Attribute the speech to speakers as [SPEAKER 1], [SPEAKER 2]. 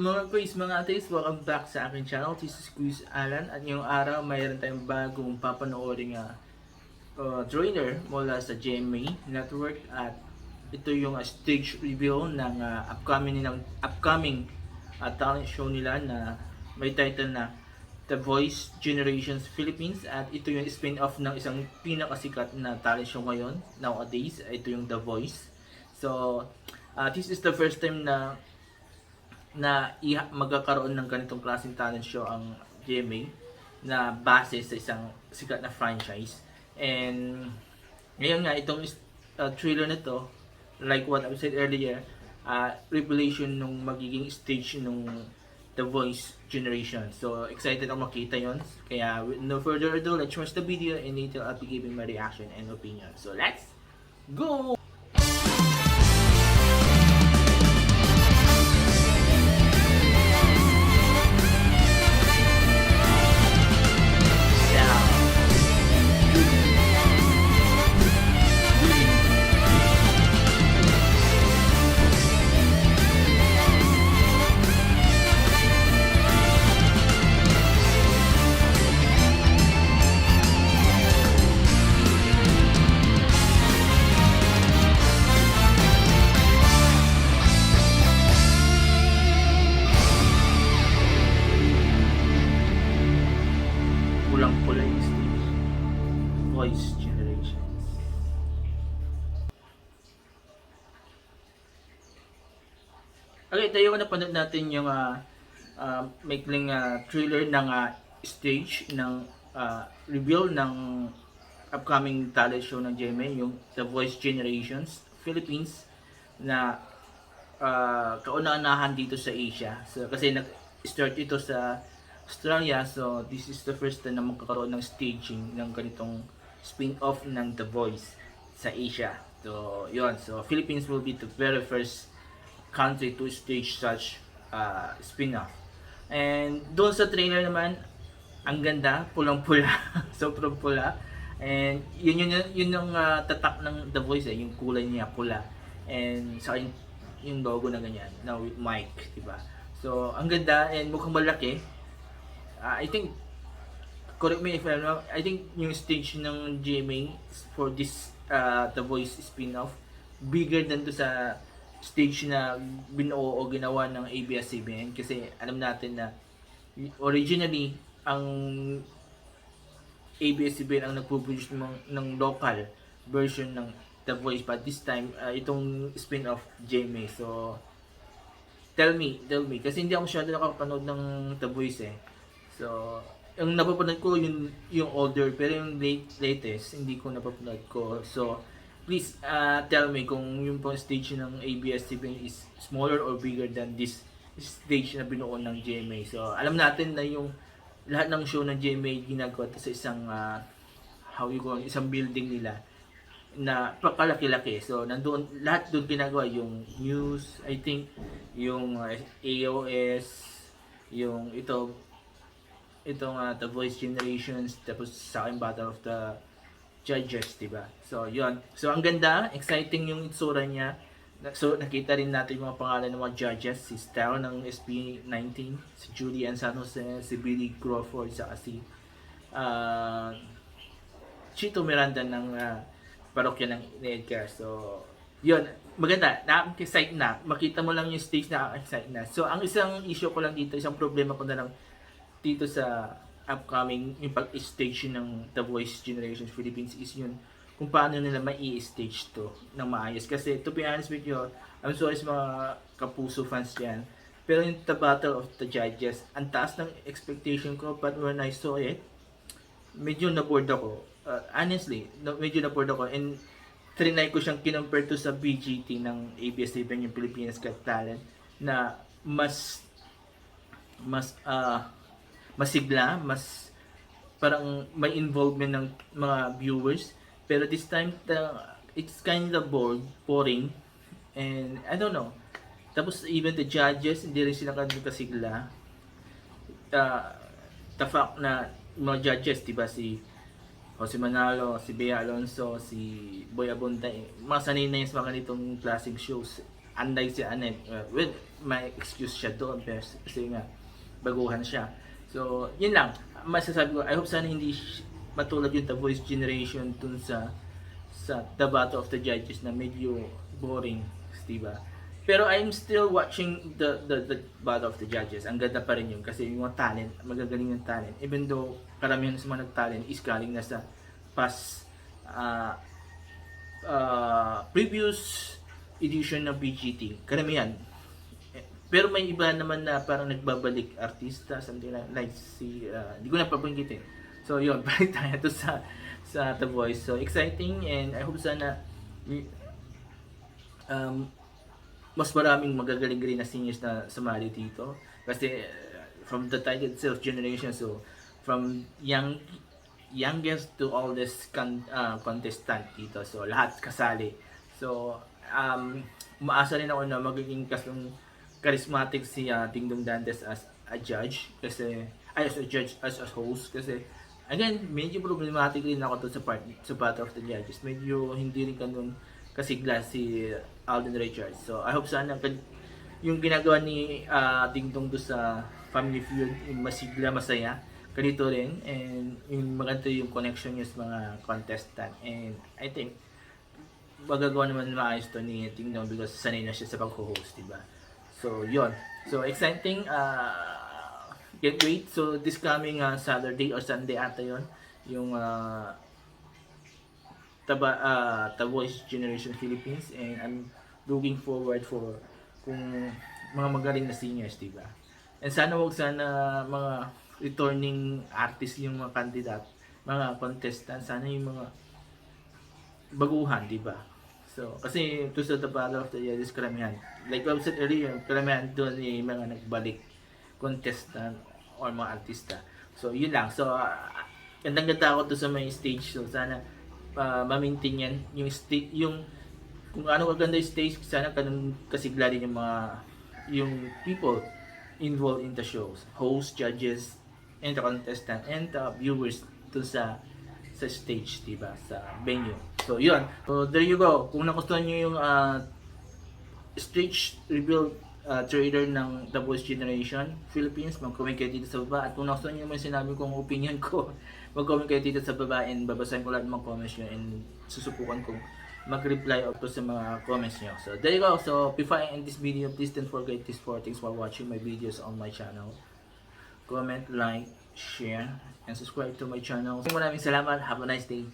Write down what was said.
[SPEAKER 1] Mga quiz, mga atis, welcome back sa aking channel. This is Quiz Alan at ngayong araw mayroon tayong bagong papanoorin trailer mula sa GMA Network at ito yung stage reveal ng upcoming talent show nila na may title na The Voice Generations Philippines at ito yung spin-off ng isang pinakasikat na talent show ngayon nowadays. Ito yung The Voice. So, this is the first time na magkakaroon ng ganitong klaseng talent show ang GMA na base sa isang sikat na franchise. And ngayon nga itong trailer nito, like what I said earlier, revelation nung magiging stage nung The Voice generation. So excited ako makita yon. Kaya with no further ado, let's watch the video and later I'll be giving my reaction and opinion. So let's go! Pulang-pula yung stage. Voice Generations. Okay, tayo napanood natin yung maikling trailer ng stage ng reveal ng upcoming talent show ng GMA, yung The Voice Generations Philippines na kauna-unahan dito sa Asia. So, kasi nag-start ito sa Australia, so this is the first time na magkakaroon ng staging ng ganitong spin-off ng The Voice sa Asia. So, yun. So, Philippines will be the very first country to stage such spin-off. And doon sa trailer naman, ang ganda, pulang-pula, sobrang pula. And yun yung tatak ng The Voice yung kulay niya pula. And sa yung logo na ganyan, now with mic, diba? So, ang ganda and mukhang malaki. I think, correct me if I'm wrong, I think yung stage ng GMA for this The Voice spin-off bigger than to sa stage na binuo o ginawa ng ABS-CBN, kasi alam natin na originally ang ABS-CBN ang nagpo-produce ng local version ng The Voice, but this time itong spin-off GMA. So tell me kasi hindi ako masyado nakapanood ng The Voice So, yung napapanood ko yung older, pero yung latest hindi ko napapanood ko. So, please tell me kung yung pong stage ng ABS-CBN is smaller or bigger than this stage na binuo ng GMA. So, alam natin na yung lahat ng show ng GMA ginagawa sa isang isang building nila na pakalaki-laki. So, nandoon lahat doon ginagawa, yung news, I think, yung AOS, yung itong The Voice Generations, tapos sa akin Battle of the Judges, diba? So, yun. So, ang ganda, exciting yung itsura niya. So, nakita rin natin yung mga pangalan ng mga judges, si Style ng SB19, si Julian San Jose, si Billy Crawford, saka si Chito Miranda ng parokya ng Edgar. So, yun. Maganda. Nakaka-excite na. Makita mo lang yung stage, nakaka-excite na. So, ang isang issue ko lang dito, isang problema ko na lang dito sa upcoming yung pag-stage ng The Voice Generations Philippines is yun kung paano nila mai-stage to ng maayos. Kasi to be honest with you, I'm sorry sa mga kapuso fans dyan, pero yung The Battle of the Judges, ang taas ng expectation ko, but when I saw it, medyo na-board ako. Honestly, medyo na-board ako, and trinay ko siyang kinompare to sa BGT ng ABS-CBN, yung Pilipinas Got Talent, na mas masigla, mas parang may involvement ng mga viewers. Pero this time, it's kind of boring, and I don't know. Tapos even the judges, hindi rin sila kasigla. The fact na mga judges, diba, si Jose Manalo, si Bea Alonso, si Boy Abunda, mga sanay na yun sa mga ganitong klaseng shows. unlike si Annette, with may excuse siya doon kasi nga baguhan siya. So, yun lang. Masasabi ko, I hope sana hindi matulad yung The Voice generation dun sa The Battle of the Judges na medyo boring, diba? Pero I'm still watching the Battle of the Judges. Ang ganda pa rin yun kasi yung mga talent, magagaling yung talent. Even though karamihan sa mga nag-talent is galing na sa past previous edition ng PGT. Karamihan. Pero may iba naman na parang nagbabalik artista, something like si, hindi ko na papanggitin. So yun, balik tayo to sa The Voice. So exciting and I hope sana mas maraming magagaling rin na seniors na sumali dito. Kasi from the title itself, generation, so from youngest to oldest contestant dito. So lahat kasali. So umaasa rin ako na magiging charismatic si Dingdong Dantes as a judge kasi as a judge, as a host kasi again medyo problematic rin ako to sa Battle of the Judges. Medyo hindi rin ganun kasigla si Alden Richards. So I hope sana yung ginagawa ni Dingdong do sa Family Feud yung masigla, masaya ganito rin, and yung maganda yung connection niya sa mga contestant, and I think magagawa naman maayos to ni Dingdong because sanay na siya sa pag-host, diba? So yun, so exciting, can't wait. So this coming Saturday or Sunday ata yun yung The Voice Generation Philippines, and I'm looking forward for kung mga magaling na seniors, diba? And sana mga returning artists yung mga kandidat, mga contestant, sana yung mga baguhan, diba? So, kasi to sa The Battle of the Judges, karamihan, like I said earlier, karamihan doon yung mga nagbalik contestant or mga artista. So, yun lang. So, gandang-ganda ako to sa may stage. So, sana ma-maintain yan yung kung ano kaganda yung stage, sana ganun kasigla rin yung people involved in the shows, hosts, judges, and the contestant, and the viewers to sa stage, diba, sa venue. So yun, so there you go. Kung nagustuhan nyo yung stage reveal trailer ng The Voice Generation Philippines, mag-comment kayo dito sa baba. At kung nagustuhan nyo naman sinabi kong opinion ko, mag-comment kayo dito sa baba, and babasahin ko lahat ng mga comments nyo, and susubukan kong mag-reply to sa mga comments nyo. So there you go. So before I end this video, please don't forget these 4 things while watching my videos on my channel. Comment, like, share, and subscribe to my channel. Maraming salamat. Have a nice day.